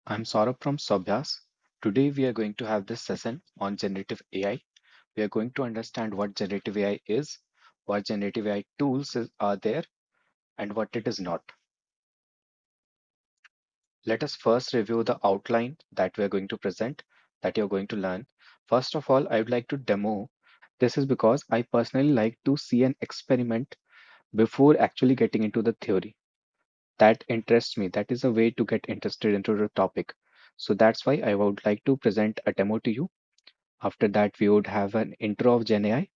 I'm Saurabh from Sabhyas. Today we are going to have this session on generative AI. We are going to understand what generative AI is, what generative AI are there, and what it is not. Let us first review the outline that we are going to present, that you're going to learn. First of all, I would like to demo. This is because I personally like to see an experiment before actually getting into the theory. That interests me. That is a way to get interested into the topic. So that's why I would like to present a demo to you. After that, we would have an intro of GenAI.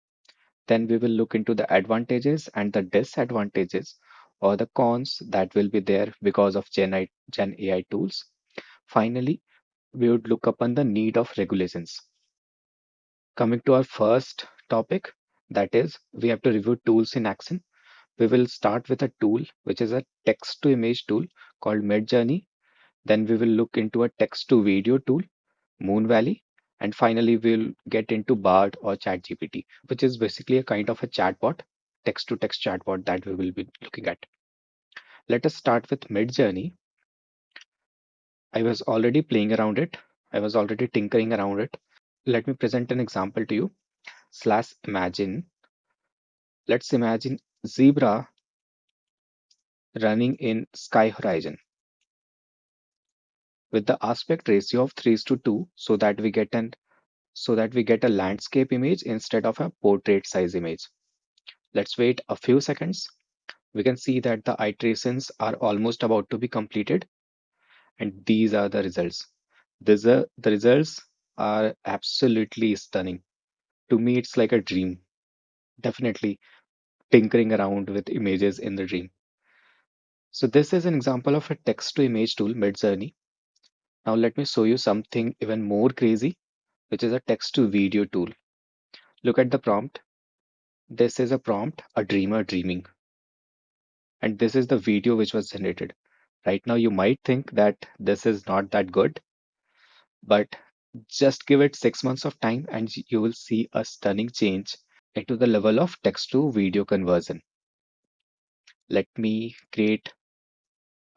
Then we will look into the advantages and the disadvantages or the cons that will be there because of Gen AI tools. Finally, we would look upon the need of regulations. Coming to our first topic, that is, we have to review tools in action. We will start with a tool which is a text to image tool called Midjourney. Then we will look into a text to video tool, Moon Valley, and finally we'll get into Bard or ChatGPT, which is basically a kind of a chatbot, text to text chatbot that we will be looking at. Let us start with Midjourney. I was already playing around it. I was already tinkering around it. Let me present an example to you. Slash imagine. Let's imagine zebra running in sky horizon with the aspect ratio of 3 to 2 so that we get a landscape image instead of a portrait size image. Let's wait a few seconds. We can see that the iterations are almost about to be completed, and these are the results. The results are absolutely stunning. To me, it's like a dream. Definitely tinkering around with images in the dream. So this is an example of a text to image tool, Midjourney. Now let me show you something even more crazy, which is a text to video tool. Look at the prompt. This is a prompt, a dreamer dreaming, and this is the video which was generated. Right now, you might think that this is not that good, but just give it 6 months of time and you will see a stunning change into the level of text to video conversion. Let me create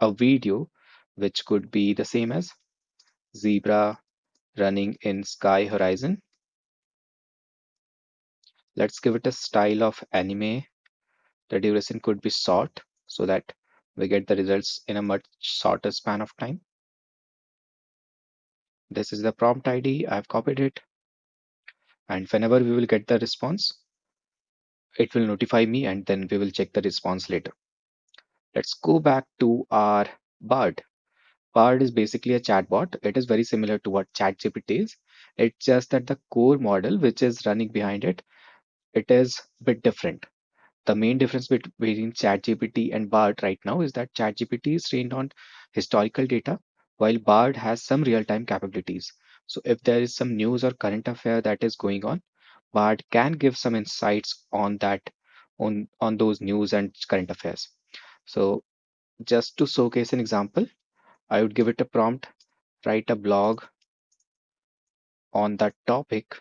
a video which could be the same as zebra running in sky horizon. Let's give it a style of anime. The duration could be short so that we get the results in a much shorter span of time. This is the prompt ID. I've copied it. And whenever we will get the response, it will notify me and then we will check the response later. Let's go back to our Bard. Bard is basically a chatbot. It is very similar to what ChatGPT is. It's just that the core model, which is running behind it, it is a bit different. The main difference between ChatGPT and Bard right now is that ChatGPT is trained on historical data, while Bard has some real-time capabilities. So if there is some news or current affair that is going on, Bard can give some insights on that, on those news and current affairs. So just to showcase an example, I would give it a prompt, write a blog on that topic.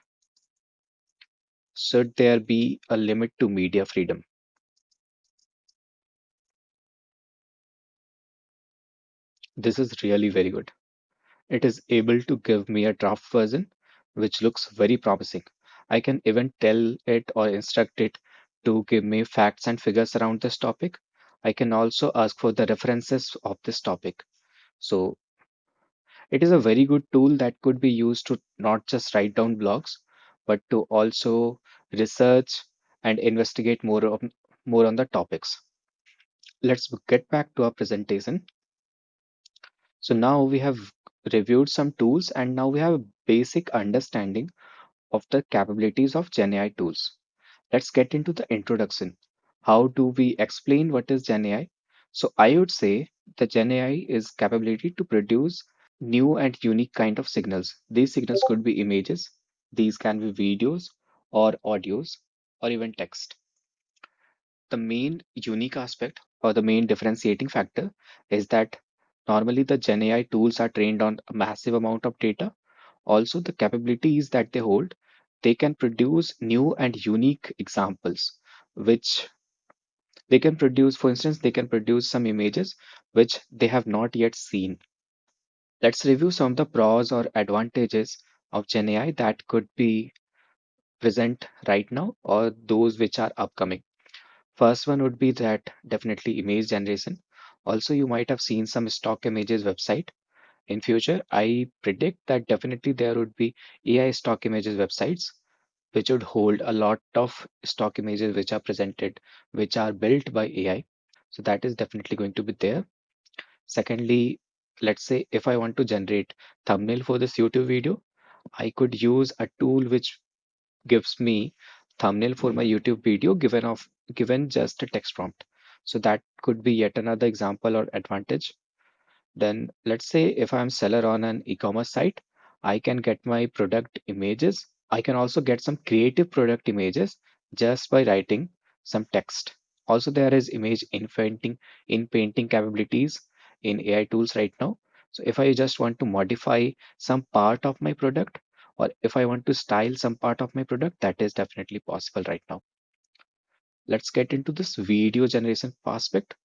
Should there be a limit to media freedom? This is really very good. It is able to give me a draft version, which looks very promising. I can even tell it or instruct it to give me facts and figures around this topic. I can also ask for the references of this topic. So it is a very good tool that could be used to not just write down blogs, but to also research and investigate more on the topics. Let's get back to our presentation. So now we have reviewed some tools and now we have a basic understanding of the capabilities of GenAI tools. Let's get into the introduction. How do we explain what is GenAI? So I would say the GenAI is capability to produce new and unique kind of signals. These signals could be images, these can be videos or audios or even text. The main unique aspect or the main differentiating factor is that normally the GenAI tools are trained on a massive amount of data. Also, the capabilities that they hold, they can produce new and unique examples, which they can produce, for instance, they can produce some images which they have not yet seen. Let's review some of the pros or advantages of GenAI that could be present right now or those which are upcoming. First one would be that definitely image generation. Also, you might have seen some stock images website. In future, I predict that definitely there would be AI stock images websites which would hold a lot of stock images which are presented, which are built by AI. So that is definitely going to be there. Secondly, let's say if I want to generate thumbnail for this YouTube video, I could use a tool which gives me thumbnail for my YouTube video given just a text prompt. So that could be yet another example or advantage. Then let's say if I'm seller on an e-commerce site, I can get my product images. I can also get some creative product images just by writing some text. Also, there is image in painting capabilities in AI tools right now. So if I just want to modify some part of my product, or if I want to style some part of my product, that is definitely possible right now. Let's get into this video generation aspect.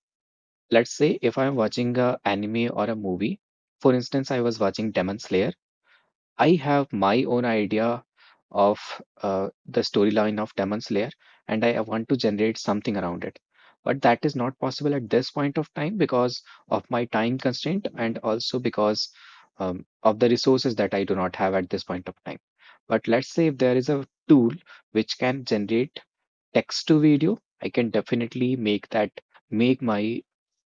Let's say if I'm watching a anime or a movie, for instance, I was watching Demon Slayer. I have my own idea of the storyline of Demon Slayer, and I want to generate something around it. But that is not possible at this point of time because of my time constraint and also because of the resources that I do not have at this point of time. But let's say if there is a tool which can generate text to video, I can definitely make my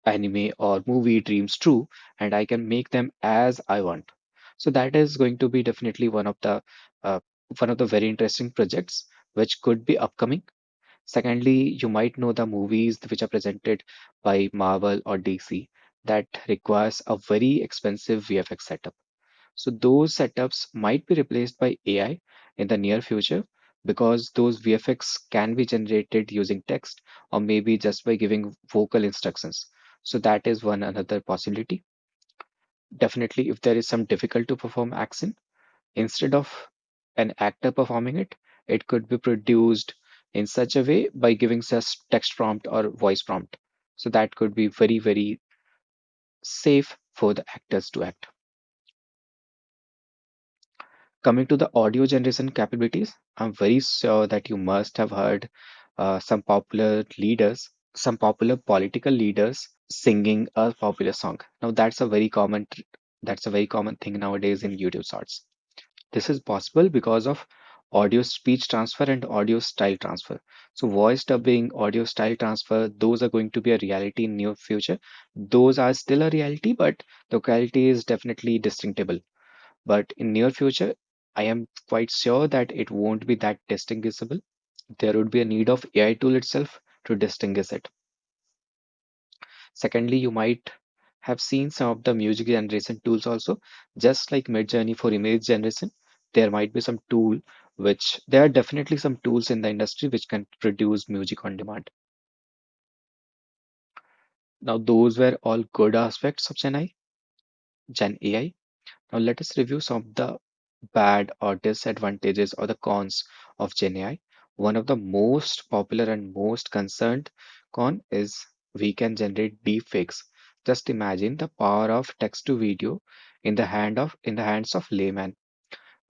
anime or movie dreams true, and I can make them as I want. So that is going to be definitely uh, one of the very interesting projects which could be upcoming. Secondly, you might know the movies which are presented by Marvel or DC that requires a very expensive VFX setup. So those setups might be replaced by AI in the near future because those VFX can be generated using text or maybe just by giving vocal instructions. So that is one another possibility. Definitely, if there is some difficult to perform action, instead of an actor performing it, it could be produced in such a way by giving just text prompt or voice prompt. So that could be very, very safe for the actors to act. Coming to the audio generation capabilities, I'm very sure that you must have heard some popular political leaders singing a popular song. Now that's a very common thing nowadays in YouTube Shorts. This is possible because of audio speech transfer and audio style transfer. So voice dubbing, audio style transfer, those are going to be a reality in near future. Those are still a reality, but the quality is definitely distinguishable. But in near future, I am quite sure that it won't be that distinguishable. There would be a need of AI tool itself to distinguish it. Secondly, you might have seen some of the music generation tools also, just like Midjourney for image generation. There might be some tool which there are definitely some tools in the industry which can produce music on demand. Now, those were all good aspects of Gen AI. Now, let us review some of the bad or disadvantages or the cons of Gen AI. One of the most popular and most concerned con is we can generate deepfakes. Just imagine the power of text to video in the hands of layman.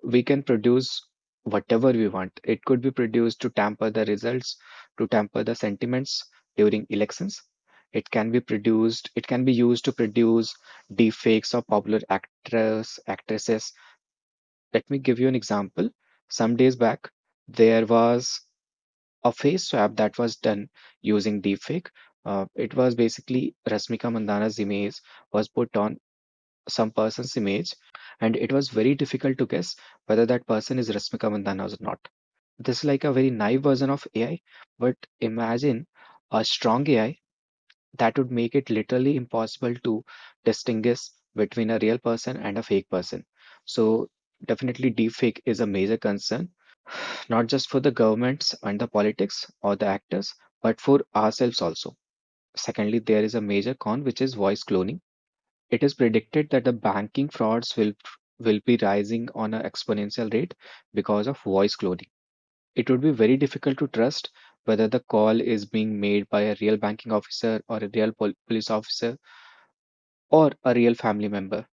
We can produce whatever we want. It could be produced to tamper the results, to tamper the sentiments during elections. It can be used to produce deepfakes of popular actresses. Let me give you an example. Some days back, there was a face swap that was done using deepfake. It was basically Rasmika Mandana's image was put on some person's image, and it was very difficult to guess whether that person is Rasmika Mandana or not. This is like a very naive version of AI, but imagine a strong AI that would make it literally impossible to distinguish between a real person and a fake person. So definitely deepfake is a major concern, not just for the governments and the politics or the actors, but for ourselves also. Secondly, there is a major con which is voice cloning. It is predicted that the banking frauds will be rising on an exponential rate because of voice cloning. It would be very difficult to trust whether the call is being made by a real banking officer or a real police officer or a real family member.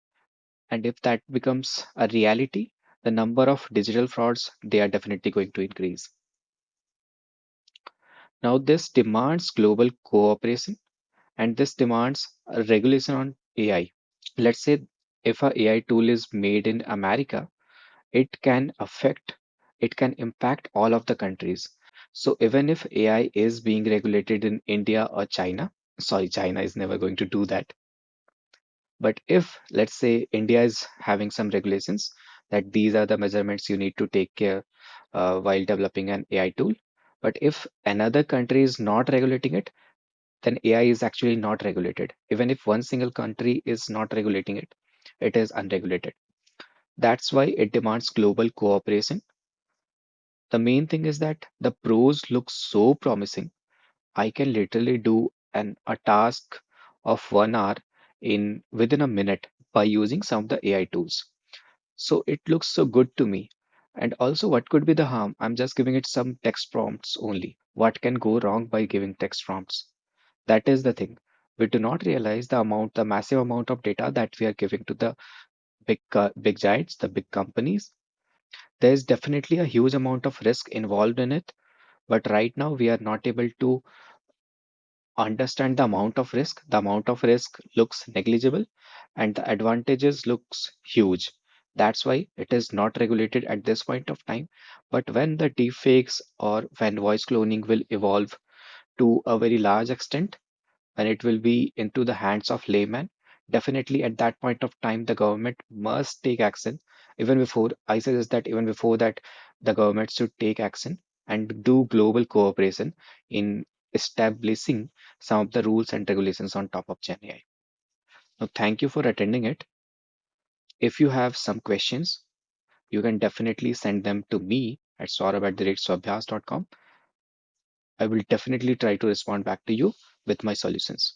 And if that becomes a reality, the number of digital frauds, they are definitely going to increase. Now, this demands global cooperation and this demands a regulation on AI. Let's say if a AI tool is made in America, it can impact all of the countries. So even if AI is being regulated in India or China, sorry, China is never going to do that. But if, let's say, India is having some regulations that these are the measurements you need to take care while developing an AI tool. But if another country is not regulating it, then AI is actually not regulated. Even if one single country is not regulating it, it is unregulated. That's why it demands global cooperation. The main thing is that the pros look so promising. I can literally do a task of 1 hour in within a minute by using some of the AI tools. So it looks so good to me. And also, what could be the harm? I'm just giving it some text prompts only. What can go wrong by giving text prompts? That is the thing. We do not realize the massive amount of data that we are giving to the big giants, the big companies. There is definitely a huge amount of risk involved in it, but right now we are not able to understand the amount of risk. The amount of risk looks negligible and the advantages looks huge. That's why it is not regulated at this point of time. But when the deepfakes or when voice cloning will evolve to a very large extent, when it will be into the hands of laymen, definitely at that point of time, the government must take action. Even before, I suggest that even before that, the government should take action and do global cooperation in establishing some of the rules and regulations on top of GenAI. Now, thank you for attending it. If you have some questions, you can definitely send them to me at saurabh@swabhyas.com. I will definitely try to respond back to you with my solutions.